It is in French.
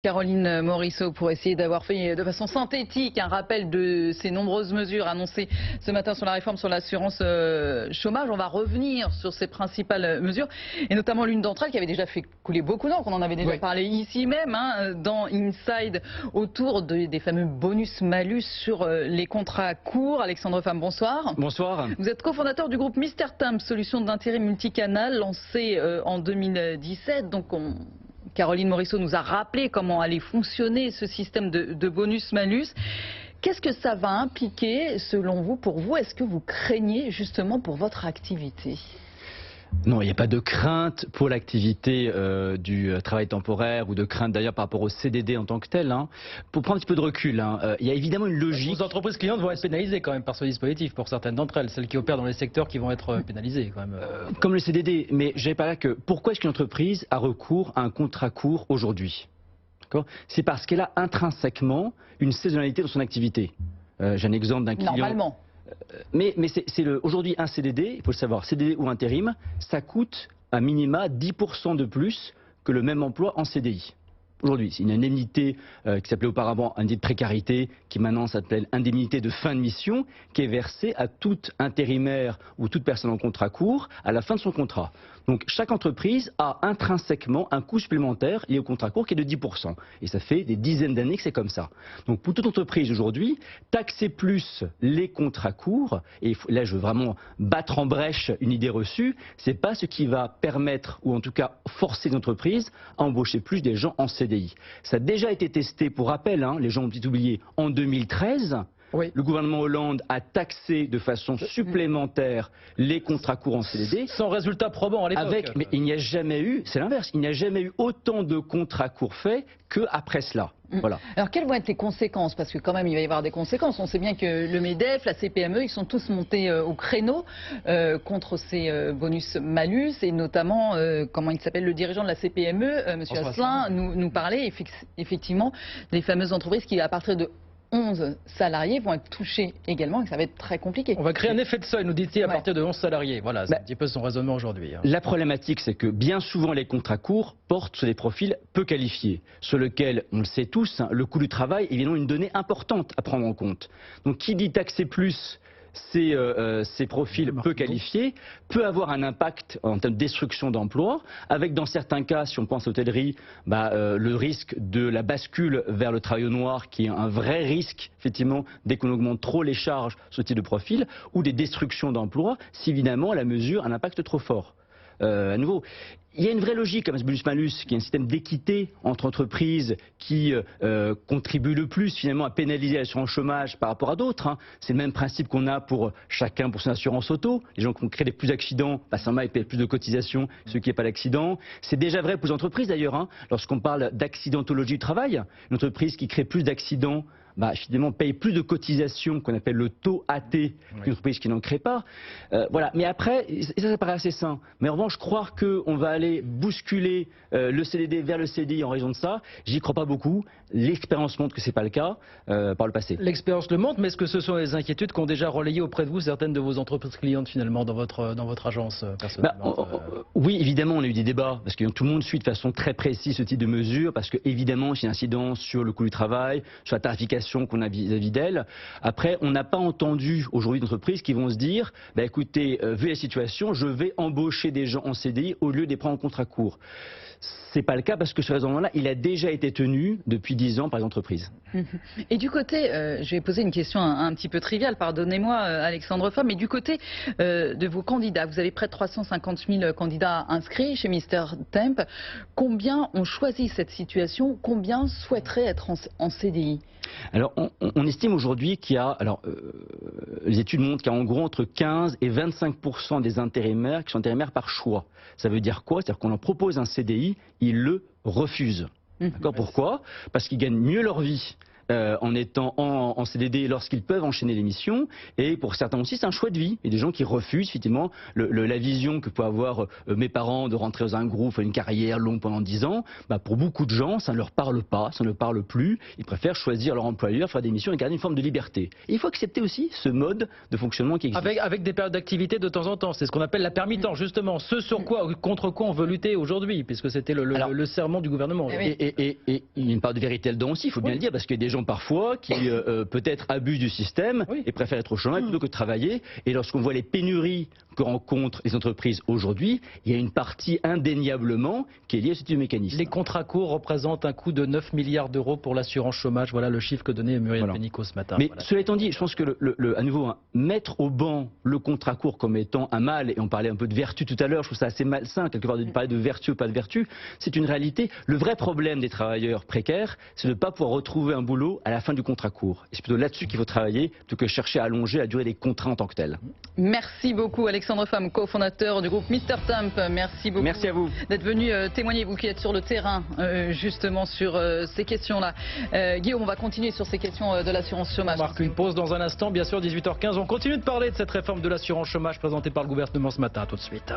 Caroline Morisseau, pour essayer d'avoir fait de façon synthétique un rappel de ces nombreuses mesures annoncées ce matin sur la réforme sur l'assurance chômage. On va revenir sur ces principales mesures et notamment l'une d'entre elles qui avait déjà fait couler beaucoup d'encre. On en avait déjà parlé ici même dans Inside autour des fameux bonus-malus sur les contrats courts. Alexandre Pham, bonsoir. Bonsoir. Vous êtes cofondateur du groupe Mister Temp, solution d'intérim multicanal lancé en 2017. Donc Caroline Morisseau nous a rappelé comment allait fonctionner ce système de bonus-malus. Qu'est-ce que ça va impliquer, selon vous, pour vous? Est-ce que vous craignez justement pour votre activité? Non, il n'y a pas de crainte pour l'activité du travail temporaire ou de crainte d'ailleurs par rapport au CDD en tant que tel. Pour prendre un petit peu de recul, il y a évidemment une logique. Les entreprises clientes vont être pénalisées quand même par ce dispositif pour certaines d'entre elles, celles qui opèrent dans les secteurs qui vont être pénalisées quand même. Comme le CDD, mais j'avais pas là que pourquoi est-ce qu'une entreprise a recours à un contrat court aujourd'hui? C'est parce qu'elle a intrinsèquement une saisonnalité dans son activité. J'ai un exemple d'un client. Normalement. Mais aujourd'hui un CDD, il faut le savoir, CDD ou intérim, ça coûte à minima 10% de plus que le même emploi en CDI. Aujourd'hui, c'est une indemnité qui s'appelait auparavant indemnité de précarité, qui maintenant s'appelle indemnité de fin de mission, qui est versée à tout intérimaire ou toute personne en contrat court à la fin de son contrat. Donc chaque entreprise a intrinsèquement un coût supplémentaire lié au contrat court qui est de 10%. Et ça fait des dizaines d'années que c'est comme ça. Donc pour toute entreprise aujourd'hui, taxer plus les contrats courts, et là je veux vraiment battre en brèche une idée reçue, c'est pas ce qui va permettre, ou en tout cas forcer les entreprises à embaucher plus des gens en CDI. Ça a déjà été testé, pour rappel, les gens ont peut-être oublié, en 2013. Oui. Le gouvernement Hollande a taxé de façon supplémentaire les contrats courts en CDD. Sans résultat probant à l'époque. Mais il n'y a jamais eu, c'est l'inverse, il n'y a jamais eu autant de contrats courts faits qu'après cela. Voilà. Alors quelles vont être les conséquences? Parce que quand même il va y avoir des conséquences. On sait bien que le MEDEF, la CPME, ils sont tous montés au créneau contre ces bonus-malus. Et notamment, comment il s'appelle, le dirigeant de la CPME, Monsieur Asselin, nous parlait effectivement des fameuses entreprises qui, à partir de 11 salariés vont être touchés également et que ça va être très compliqué. On va créer un effet de seuil, nous dit-il, à partir de 11 salariés. Voilà, c'est un petit peu son raisonnement aujourd'hui. La problématique, c'est que bien souvent les contrats courts portent sur des profils peu qualifiés, sur lesquels, on le sait tous, le coût du travail est évidemment une donnée importante à prendre en compte. Donc qui dit taxer plus ces profils peu qualifiés peut avoir un impact en termes de destruction d'emplois, avec dans certains cas, si on pense à l'hôtellerie, le risque de la bascule vers le travail au noir, qui est un vrai risque, effectivement, dès qu'on augmente trop les charges sur ce type de profil, ou des destructions d'emplois, si évidemment la mesure a un impact trop fort. À nouveau, il y a une vraie logique à ce bonus-malus, qui est un système d'équité entre entreprises qui contribuent le plus finalement à pénaliser l'assurance chômage par rapport à d'autres. C'est le même principe qu'on a pour chacun pour son assurance auto. Les gens qui ont créé des plus d'accidents, ça ils paient plus de cotisations, ceux qui n'ont pas d'accident. C'est déjà vrai pour les entreprises d'ailleurs. Lorsqu'on parle d'accidentologie du travail, une entreprise qui crée plus d'accidents, finalement paye plus de cotisations qu'on appelle le taux AT qu'une entreprise qui n'en crée pas. Voilà. Mais après, ça paraît assez sain. Mais en revanche, croire qu'on va aller bousculer le CDD vers le CDI en raison de ça, j'y crois pas beaucoup. L'expérience montre que c'est pas le cas par le passé. L'expérience le montre, mais est-ce que ce sont les inquiétudes qu'ont déjà relayées auprès de vous certaines de vos entreprises clientes finalement dans votre agence personnellement? Oui, évidemment, on a eu des débats parce que tout le monde suit de façon très précise ce type de mesures parce que évidemment, c'est une incidence sur le coût du travail, sur la tarification qu'on a vis-à-vis d'elle. Après, on n'a pas entendu aujourd'hui d'entreprises qui vont se dire écoutez, vu la situation, je vais embaucher des gens en CDI au lieu de les prendre en contrat court. C'est pas le cas parce que ce raisonnement-là, il a déjà été tenu depuis 10 ans par les entreprises. Et du côté, je vais poser une question un petit peu triviale, pardonnez-moi Alexandre Pham, mais du côté de vos candidats, vous avez près de 350 000 candidats inscrits chez Mister Temp. Combien ont choisi cette situation? Combien souhaiteraient être en CDI? Alors, on estime aujourd'hui qu'il y a, les études montrent qu'il y a en gros entre 15 et 25% des intérimaires qui sont intérimaires par choix. Ça veut dire quoi? C'est-à-dire qu'on leur propose un CDI, ils le refusent. D'accord? Pourquoi? Parce qu'ils gagnent mieux leur vie, en étant en CDD lorsqu'ils peuvent enchaîner les missions. Et pour certains aussi, c'est un choix de vie. Il y a des gens qui refusent effectivement la vision que peuvent avoir mes parents de rentrer dans un groupe, une carrière longue pendant 10 ans. Pour beaucoup de gens, ça ne leur parle pas, ça ne leur parle plus. Ils préfèrent choisir leur employeur, faire des missions et garder une forme de liberté. Et il faut accepter aussi ce mode de fonctionnement qui existe. Avec des périodes d'activité de temps en temps. C'est ce qu'on appelle la permittence, justement. Ce sur quoi, contre quoi on veut lutter aujourd'hui, puisque c'était le serment du gouvernement. Et il y a une part de vérité là-dedans aussi, il faut bien le dire, parce qu'il y a des gens parfois qui peut-être abusent du système et préfèrent être au chômage plutôt que de travailler. Et lorsqu'on voit les pénuries que rencontrent les entreprises aujourd'hui, il y a une partie indéniablement qui est liée à ce type de mécanisme. Les contrats courts représentent un coût de 9 milliards d'euros pour l'assurance chômage. Voilà le chiffre que donnait Muriel Pénicaud ce matin. Mais cela étant dit, je pense que à nouveau, mettre au banc le contrat court comme étant un mal, et on parlait un peu de vertu tout à l'heure, je trouve ça assez malsain, quelque part, de parler de vertu ou pas de vertu, c'est une réalité. Le vrai problème des travailleurs précaires, c'est de ne pas pouvoir retrouver un boulot à la fin du contrat court. Et c'est plutôt là-dessus qu'il faut travailler, plutôt que chercher à allonger la durée des contrats en tant que tels. Merci beaucoup Alexandre Pham, cofondateur du groupe Mr Temp. Merci beaucoup. Merci à vous d'être venu témoigner, vous qui êtes sur le terrain, justement sur ces questions-là. Guillaume, on va continuer sur ces questions de l'assurance chômage. On marque une pause dans un instant, bien sûr, 18h15. On continue de parler de cette réforme de l'assurance chômage présentée par le gouvernement ce matin. À tout de suite.